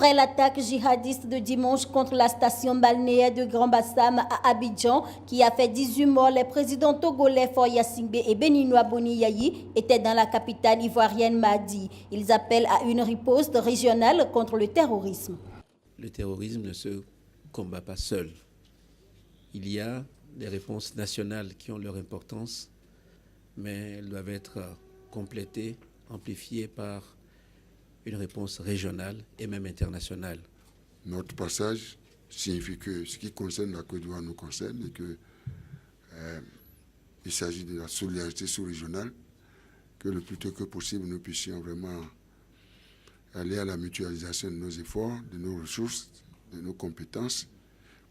Après l'attaque djihadiste de dimanche contre la station balnéaire de Grand Bassam à Abidjan, qui a fait 18 morts, les présidents togolais Faure Gnassingbé et béninois Boni Yayi étaient dans la capitale ivoirienne mardi. Ils appellent à une riposte régionale contre le terrorisme. Le terrorisme ne se combat pas seul. Il y a des réponses nationales qui ont leur importance, mais elles doivent être complétées, amplifiées par une réponse régionale et même internationale. Notre passage signifie que ce qui concerne la Côte d'Ivoire nous concerne et qu'il s'agit de la solidarité sous-régionale, que le plus tôt que possible nous puissions vraiment aller à la mutualisation de nos efforts, de nos ressources, de nos compétences,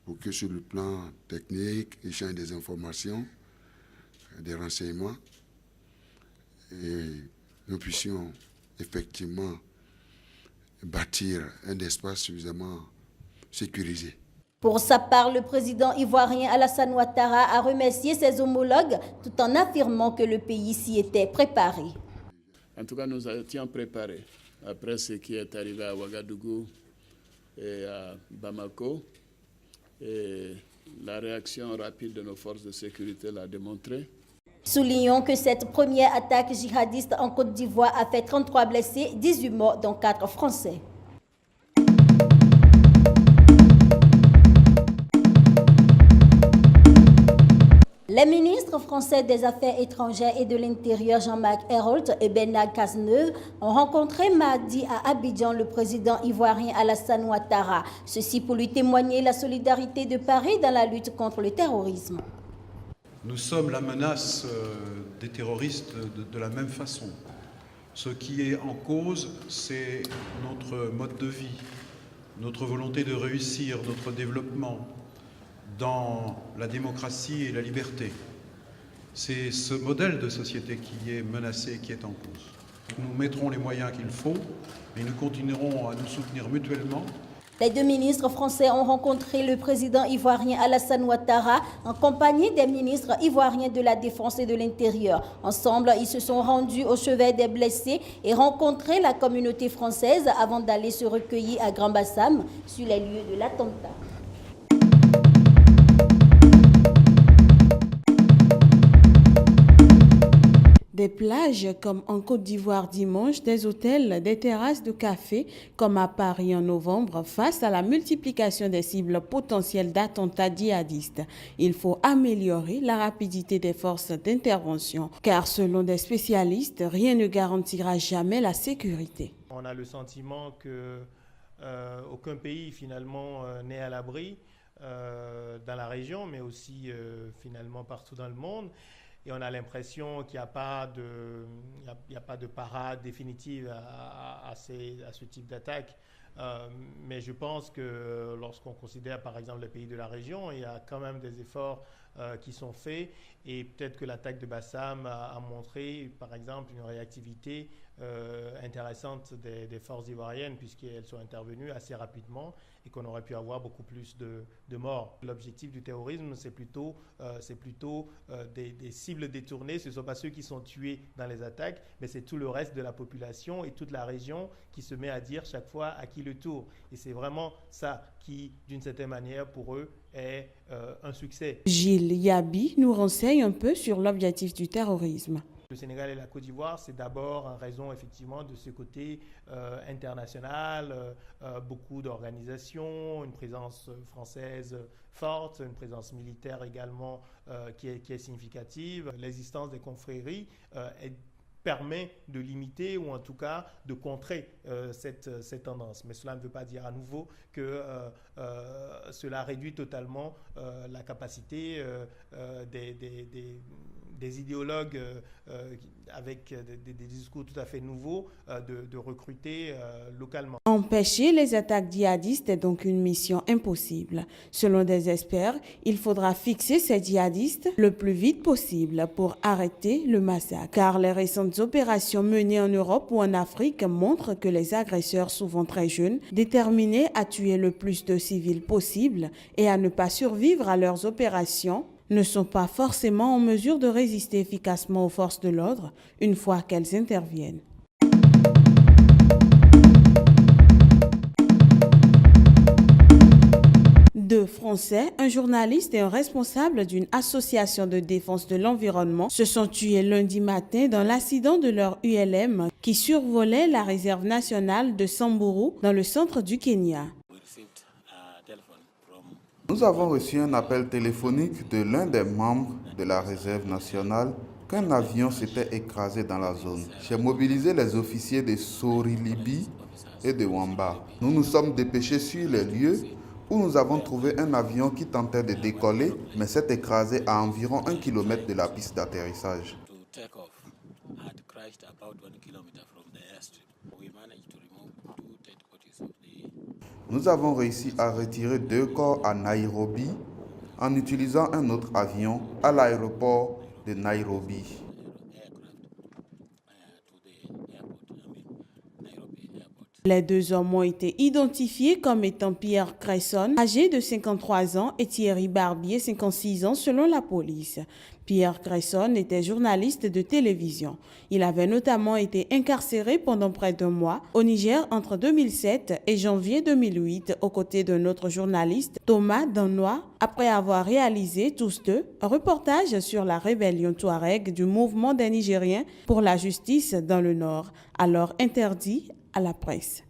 pour que sur le plan technique, échange des informations, des renseignements, et nous puissions effectivement bâtir un espace suffisamment sécurisé. Pour sa part, le président ivoirien Alassane Ouattara a remercié ses homologues tout en affirmant que le pays s'y était préparé. En tout cas, nous étions préparés. Après ce qui est arrivé à Ouagadougou et à Bamako, et la réaction rapide de nos forces de sécurité l'a démontré. Soulignons que cette première attaque djihadiste en Côte d'Ivoire a fait 33 blessés, 18 morts, dont 4 Français. Les ministres français des Affaires étrangères et de l'Intérieur, Jean-Marc Ayrault et Bernard Cazeneuve, ont rencontré mardi à Abidjan le président ivoirien Alassane Ouattara. Ceci pour lui témoigner la solidarité de Paris dans la lutte contre le terrorisme. Nous sommes la menace des terroristes de la même façon. Ce qui est en cause, c'est notre mode de vie, notre volonté de réussir notre développement dans la démocratie et la liberté. C'est ce modèle de société qui est menacé, qui est en cause. Nous mettrons les moyens qu'il faut et nous continuerons à nous soutenir mutuellement. Les deux ministres français ont rencontré le président ivoirien Alassane Ouattara en compagnie des ministres ivoiriens de la Défense et de l'Intérieur. Ensemble, ils se sont rendus au chevet des blessés et rencontré la communauté française avant d'aller se recueillir à Grand Bassam sur les lieux de l'attentat. Des plages comme en Côte d'Ivoire dimanche, des hôtels, des terrasses de café comme à Paris en novembre face à la multiplication des cibles potentielles d'attentats djihadistes. Il faut améliorer la rapidité des forces d'intervention car selon des spécialistes, rien ne garantira jamais la sécurité. On a le sentiment que aucun pays finalement n'est à l'abri dans la région mais aussi finalement partout dans le monde. Et on a l'impression qu'il n'y a pas de parade définitive à ce type d'attaque. Mais je pense que lorsqu'on considère par exemple les pays de la région, il y a quand même des efforts qui sont faits. Et peut-être que l'attaque de Bassam a montré par exemple une réactivité intéressante des forces ivoiriennes puisqu'elles sont intervenues assez rapidement et qu'on aurait pu avoir beaucoup plus de morts. L'objectif du terrorisme, c'est plutôt des cibles détournées. Ce ne sont pas ceux qui sont tués dans les attaques, mais c'est tout le reste de la population et toute la région qui se met à dire chaque fois à qui le tour. Et c'est vraiment ça qui, d'une certaine manière, pour eux, est un succès. Gilles Yabi nous renseigne un peu sur l'objectif du terrorisme. Le Sénégal et la Côte d'Ivoire, c'est d'abord en raison effectivement de ce côté international, beaucoup d'organisations, une présence française forte, une présence militaire également qui est significative. L'existence des confréries permet de limiter ou en tout cas de contrer cette tendance. Mais cela ne veut pas dire à nouveau que cela réduit totalement la capacité des idéologues avec des discours tout à fait nouveaux de recruter localement. Empêcher les attaques djihadistes est donc une mission impossible. Selon des experts, il faudra fixer ces djihadistes le plus vite possible pour arrêter le massacre. Car les récentes opérations menées en Europe ou en Afrique montrent que les agresseurs, souvent très jeunes, déterminés à tuer le plus de civils possible et à ne pas survivre à leurs opérations, ne sont pas forcément en mesure de résister efficacement aux forces de l'ordre une fois qu'elles interviennent. 「 J リ ヤ ビ nous renseigne un peu sur l'objectif du terrorisme. Selon des spécialistes, rien ne garantira jamais la sécurité. 「 J リ ヤ ビ nous renseigne un peu sur l'objectif du terrorisme. 「 une fois qu'elles interviennent. Deux Français, un journaliste et un responsable d'une association de défense de l'environnement, se sont tués lundi matin dans l'accident de leur ULM qui survolait la réserve nationale de Samburu dans le centre du Kenya. Nous avons reçu un appel téléphonique de l'un des membres de la réserve nationale qu'un avion s'était écrasé dans la zone. J'ai mobilisé les officiers de Sorilibi et de Wamba. Nous nous sommes dépêchés sur les lieux où nous avons trouvé un avion qui tentait de décoller mais s'est écrasé à environ 1 km de la piste d'atterrissage. Nous avons réussi à retirer 2 corps à Nairobi en utilisant un autre avion à l'aéroport de Nairobi. Les 2 hommes ont été identifiés comme étant Pierre Cresson, âgé de 53 ans, et Thierry Barbier, 56 ans, selon la police. Pierre Cresson était journaliste de télévision. Il avait notamment été incarcéré pendant près d'1 mois au Niger entre 2007 et janvier 2008 aux côtés d'un autre journaliste, Thomas Dannois, après avoir réalisé tous deux un reportage sur la rébellion touareg du mouvement des Nigériens pour la justice dans le Nord, alors interdit à la presse.